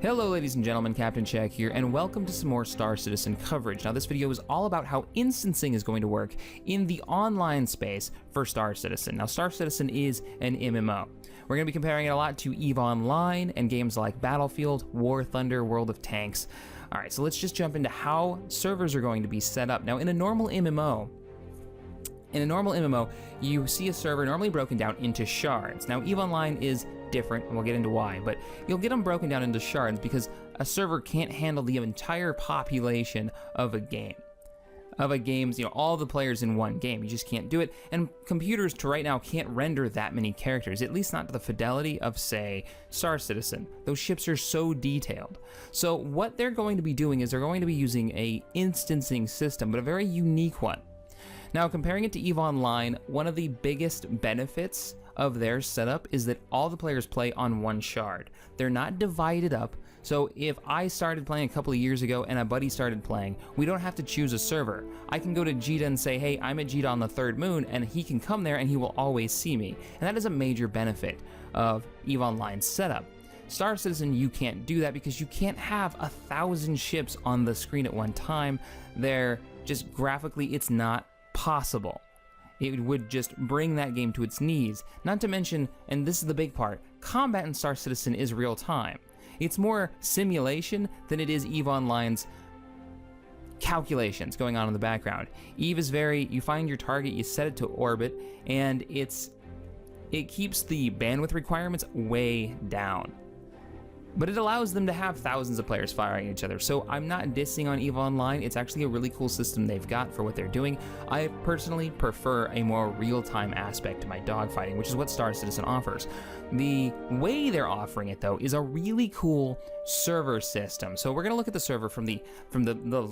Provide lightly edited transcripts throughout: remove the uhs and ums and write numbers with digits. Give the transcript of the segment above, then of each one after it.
Hello ladies and gentlemen, CaptainShack here, and welcome to some more Star Citizen coverage. Now this video is all about how instancing is going to work in the online space for Star Citizen. Now Star Citizen is an MMO. We're going to be comparing it a lot to EVE Online and games like Battlefield, War Thunder, World of Tanks. Alright, so let's just jump into how servers are going to be set up. Now in a normal MMO, you see a server normally broken down into shards. Now EVE Online is different, and we'll get into why, but you'll get them broken down into shards because a server can't handle the entire population of a game. All the players in one game. You just can't do it, and computers to right now can't render that many characters, at least not to the fidelity of, say, Star Citizen. Those ships are so detailed. So what they're going to be doing is they're going to be using a instancing system, but a very unique one. Now, comparing it to EVE Online, one of the biggest benefits of their setup is that all the players play on one shard. They're not divided up, so if I started playing a couple of years ago and a buddy started playing, we don't have to choose a server. I can go to Jita and say, hey, I'm at Jita on the third moon, and he can come there and he will always see me. And that is a major benefit of EVE Online's setup. Star Citizen, you can't do that because you can't have 1,000 ships on the screen at one time. They're just graphically, it's not possible. It would just bring that game to its knees. Not to mention, and this is the big part, combat in Star Citizen is real time. It's more simulation than it is EVE Online's calculations going on in the background. EVE is you find your target, you set it to orbit, and it keeps the bandwidth requirements way down. But it allows them to have thousands of players firing at each other. So I'm not dissing on EVE Online. It's actually a really cool system they've got for what they're doing. I personally prefer a more real-time aspect to my dogfighting, which is what Star Citizen offers. The way they're offering it, though, is a really cool server system. So we're going to look at the server from the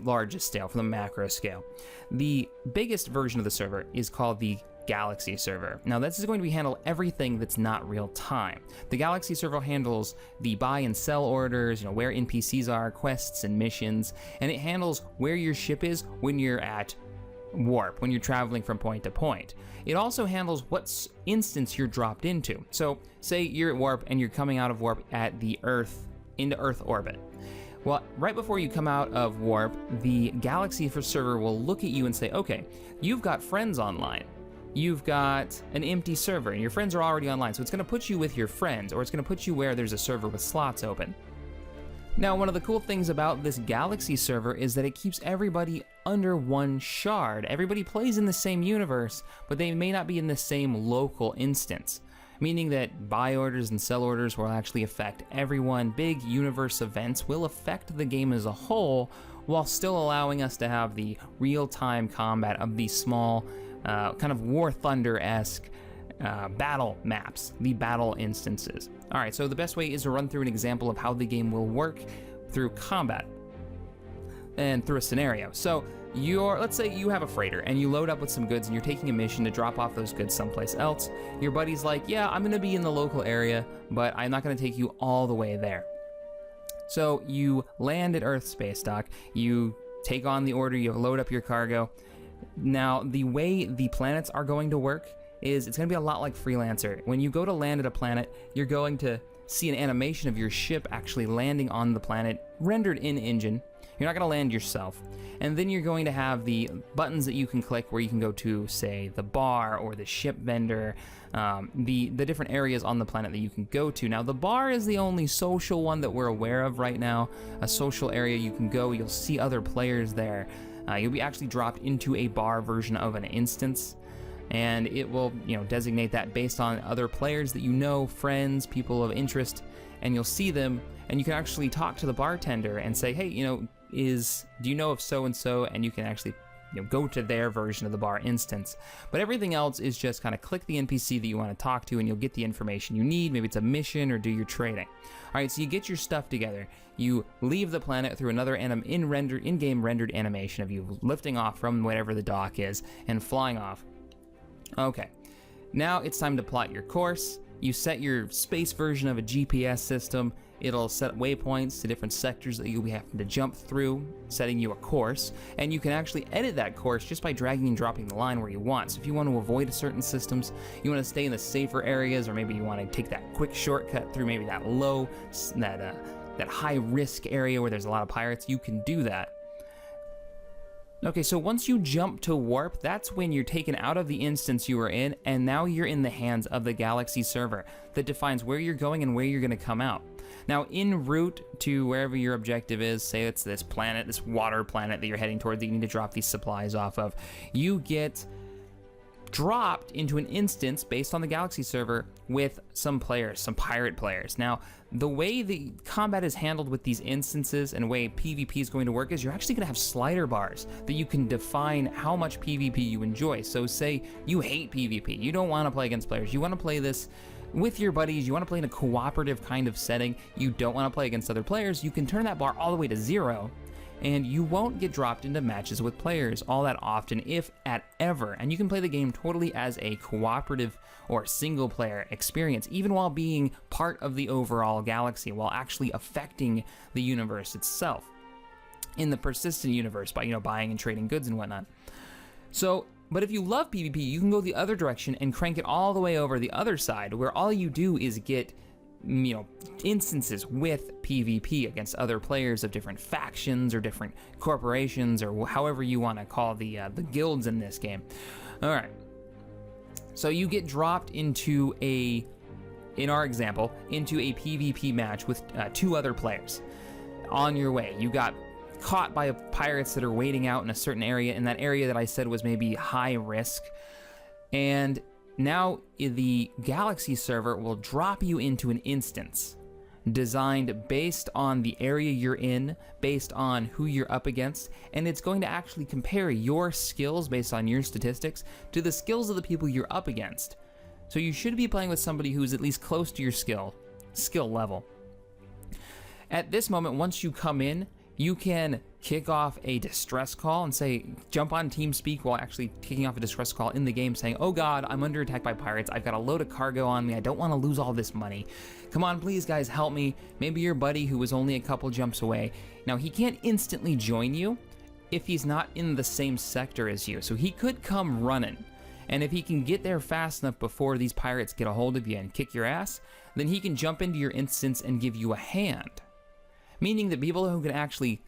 largest scale, from the macro scale. The biggest version of the server is called the Galaxy server. Now this is going to handle everything that's not real time. The Galaxy server handles the buy and sell orders, where NPCs are, quests and missions, and it handles where your ship is when you're at warp, when you're traveling from point to point. It also handles what instance you're dropped into. So say you're at warp and you're coming out of warp at the Earth, into Earth orbit. Well, right before you come out of warp, the Galaxy server will look at you and say, okay, you've got friends online. You've got an empty server and your friends are already online, so it's going to put you with your friends, or it's going to put you where there's a server with slots open. Now, one of the cool things about this Galaxy server is that it keeps everybody under one shard. Everybody plays in the same universe, but they may not be in the same local instance, meaning that buy orders and sell orders will actually affect everyone. Big universe events will affect the game as a whole, while still allowing us to have the real-time combat of these small kind of War Thunder-esque battle maps, the battle instances. All right, so the best way is to run through an example of how the game will work through combat and through a scenario. So let's say you have a freighter and you load up with some goods and you're taking a mission to drop off those goods someplace else. Your buddy's like, yeah, I'm gonna be in the local area, but I'm not gonna take you all the way there. So you land at Earth Space Dock, you take on the order, you load up your cargo. Now, the way the planets are going to work is it's going to be a lot like Freelancer. When you go to land at a planet, you're going to see an animation of your ship actually landing on the planet, rendered in engine. You're not going to land yourself. And then you're going to have the buttons that you can click where you can go to, say, the bar or the ship vendor, the different areas on the planet that you can go to. Now, the bar is the only social one that we're aware of right now, a social area you can go. You'll see other players there. You'll be actually dropped into a bar version of an instance, and it will, designate that based on other players that you know, friends, people of interest, and you'll see them, and you can actually talk to the bartender and say, hey, do you know of so-and-so, and you can actually go to their version of the bar instance. But everything else is just kind of click the NPC that you want to talk to and you'll get the information you need. Maybe it's a mission or do your trading. All right, so you get your stuff together. You leave the planet through another in-game rendered animation of you lifting off from whatever the dock is and flying off. Okay, now it's time to plot your course. You set your space version of a GPS system. It'll set waypoints to different sectors that you'll be having to jump through, setting you a course, and you can actually edit that course just by dragging and dropping the line where you want. So if you want to avoid certain systems, you want to stay in the safer areas, or maybe you want to take that quick shortcut through maybe that that high risk area where there's a lot of pirates, you can do that. Okay, so once you jump to warp, that's when you're taken out of the instance you were in, and now you're in the hands of the galaxy server that defines where you're going and where you're going to come out. Now, en route to wherever your objective is, say it's this planet, this water planet that you're heading toward that you need to drop these supplies off of, you get dropped into an instance based on the galaxy server with some players, some pirate players. Now, the way the combat is handled with these instances and the way PvP is going to work is you're actually going to have slider bars that you can define how much PvP you enjoy. So say you hate PvP, you don't want to play against players, you want to play this with your buddies, you want to play in a cooperative kind of setting, you don't want to play against other players, you can turn that bar all the way to 0, and you won't get dropped into matches with players all that often, if at ever. And you can play the game totally as a cooperative or single player experience, even while being part of the overall galaxy, while actually affecting the universe itself in the persistent universe by, buying and trading goods and whatnot. So, but if you love PvP, you can go the other direction and crank it all the way over the other side, where all you do is get instances with PvP against other players of different factions or different corporations, or however you want to call the guilds in this game. All right, so you get dropped into in our example, into a PvP match with 2 other players. On your way, you got caught by pirates that are waiting out in a certain area, in that area that I said was maybe high risk, and now the galaxy server will drop you into an instance designed based on the area you're in, based on who you're up against, and it's going to actually compare your skills based on your statistics to the skills of the people you're up against. So you should be playing with somebody who's at least close to your skill level. At this moment, once you come in, you can kick off a distress call and say, jump on TeamSpeak while actually kicking off a distress call in the game saying, oh God, I'm under attack by pirates. I've got a load of cargo on me. I don't want to lose all this money. Come on, please guys, help me. Maybe your buddy who was only a couple jumps away. Now, he can't instantly join you if he's not in the same sector as you. So he could come running. And if he can get there fast enough before these pirates get a hold of you and kick your ass, then he can jump into your instance and give you a hand. Meaning that people can actually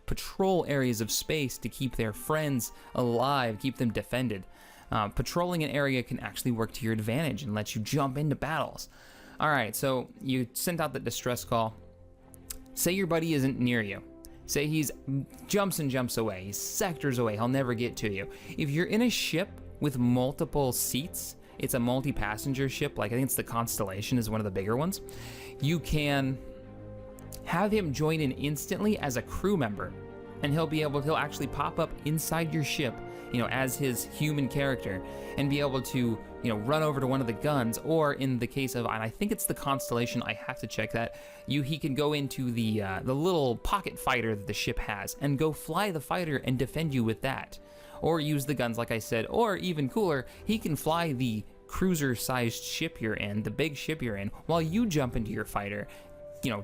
patrol areas of space to keep their friends alive, keep them defended. Patrolling an area can actually work to your advantage and let you jump into battles. All right, so you sent out the distress call. Say your buddy isn't near you. Say he's jumps away. He's sectors away. He'll never get to you. If you're in a ship with multiple seats, it's a multi-passenger ship, like I think it's the Constellation is one of the bigger ones, you can have him join in instantly as a crew member, and he'll actually pop up inside your ship, as his human character, and be able to, run over to one of the guns, or in the case of, and I think it's the Constellation, I have to check that, he can go into the little pocket fighter that the ship has, and go fly the fighter and defend you with that. Or use the guns, like I said, or even cooler, he can fly the cruiser-sized ship you're in, the big ship you're in, while you jump into your fighter,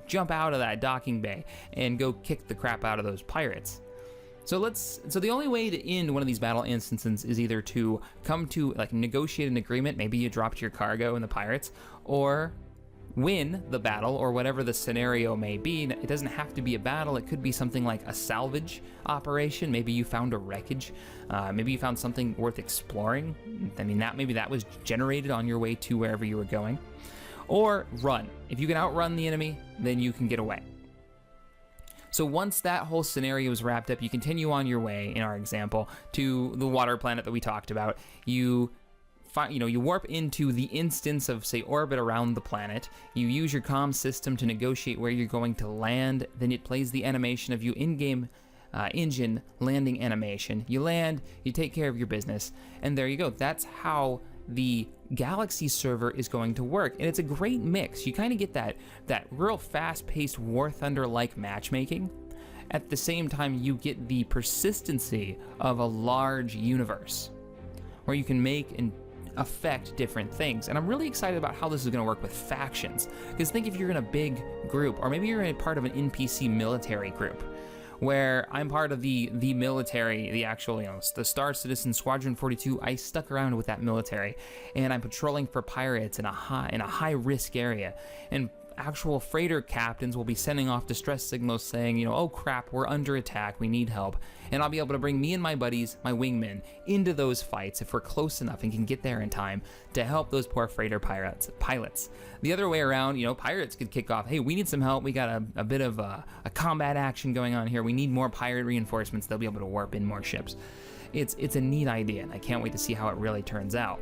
jump out of that docking bay and go kick the crap out of those pirates. So the only way to end one of these battle instances is either to come to negotiate an agreement, maybe you dropped your cargo in the pirates, or win the battle, or whatever the scenario may be. It doesn't have to be a battle, it could be something like a salvage operation. Maybe you found a wreckage, maybe you found something worth exploring. Maybe that was generated on your way to wherever you were going. Or run. If you can outrun the enemy, then you can get away. So once that whole scenario is wrapped up, you continue on your way, in our example, to the water planet that we talked about. You warp into the instance of, say, orbit around the planet. You use your comm system to negotiate where you're going to land. Then it plays the animation of you in-game engine landing animation. You land, you take care of your business, and there you go. That's how the Galaxy server is going to work, and it's a great mix. You kind of get that real fast-paced War Thunder-like matchmaking. At the same time, you get the persistency of a large universe where you can make and affect different things. And I'm really excited about how this is going to work with factions, because think if you're in a big group, or maybe you're in part of an NPC military group, where I'm part of the military, the actual, the Star Citizen Squadron 42. I stuck around with that military, and I'm patrolling for pirates in a high risk area. And actual freighter captains will be sending off distress signals saying, you know, oh crap, we're under attack, we need help. And I'll be able to bring me and my buddies, my wingmen, into those fights if we're close enough and can get there in time to help those poor freighter pilots. The other way around, you know, pirates could kick off, hey, we need some help, we got a bit of a combat action going on here, we need more pirate reinforcements, they'll be able to warp in more ships. It's a neat idea, and I can't wait to see how it really turns out.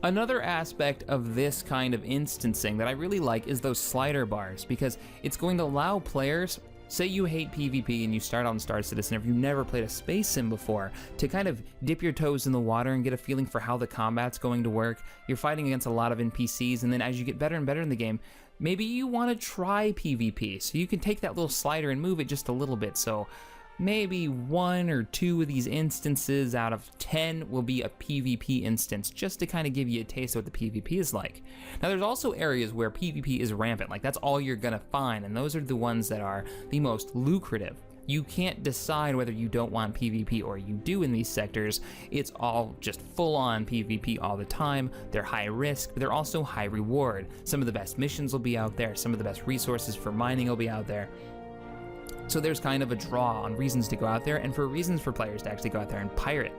Another aspect of this kind of instancing that I really like is those slider bars, because it's going to allow players, say you hate PvP and you start on Star Citizen, if you've never played a space sim before, to kind of dip your toes in the water and get a feeling for how the combat's going to work. You're fighting against a lot of NPCs, and then as you get better and better in the game, maybe you want to try PvP, so you can take that little slider and move it just a little bit. So maybe 1 or 2 of these instances out of 10 will be a PvP instance, just to kind of give you a taste of what the PvP is like. Now there's also areas where PvP is rampant, like that's all you're gonna find, and those are the ones that are the most lucrative. You can't decide whether you don't want PvP or you do in these sectors. It's all just full-on PvP all the time. They're high risk, but they're also high reward. Some of the best missions will be out there, some of the best resources for mining will be out there. So there's kind of a draw on reasons to go out there and for reasons for players to actually go out there and pirate.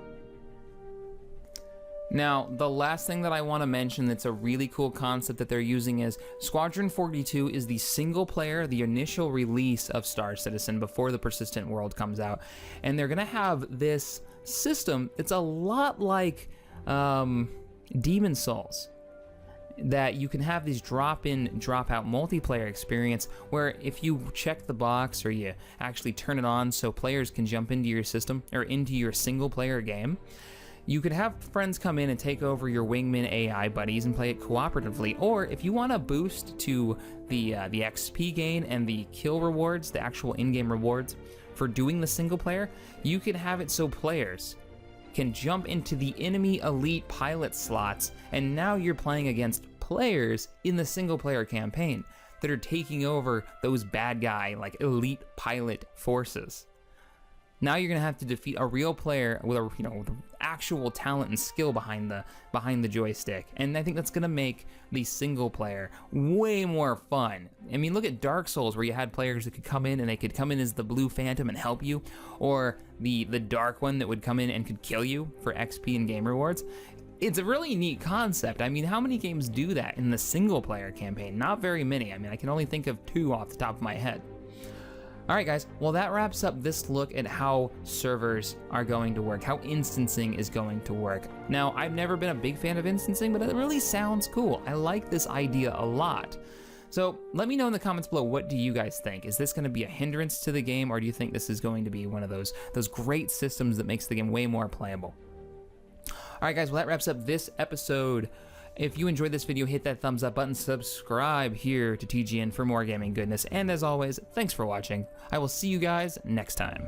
Now, the last thing that I want to mention that's a really cool concept that they're using is Squadron 42 is the single player, the initial release of Star Citizen before the Persistent World comes out. And they're going to have this system that's a lot like Demon Souls, that you can have these drop-in, drop-out multiplayer experience where if you check the box or you actually turn it on so players can jump into your system or into your single-player game, you could have friends come in and take over your wingman AI buddies and play it cooperatively. Or if you want to boost to the XP gain and the kill rewards, the actual in-game rewards for doing the single-player, you can have it so players can jump into the enemy elite pilot slots, and now you're playing against players in the single player campaign that are taking over those bad guy like elite pilot forces. Now you're gonna have to defeat a real player with a, you know, with actual talent and skill behind the joystick, and I think that's gonna make the single player way more fun. I mean, look at Dark Souls, where you had players that could come in and they could come in as the Blue Phantom and help you, or the Dark One that would come in and could kill you for XP and game rewards. It's a really neat concept. I mean, how many games do that in the single player campaign? Not very many. I mean, I can only think of 2 off the top of my head. Alright guys, well that wraps up this look at how servers are going to work, how instancing is going to work. Now, I've never been a big fan of instancing, but it really sounds cool. I like this idea a lot. So let me know in the comments below, what do you guys think? Is this going to be a hindrance to the game, or do you think this is going to be one of those great systems that makes the game way more playable? Alright guys, well that wraps up this episode. If you enjoyed this video, hit that thumbs up button, subscribe here to TGN for more gaming goodness, and as always, thanks for watching. I will see you guys next time.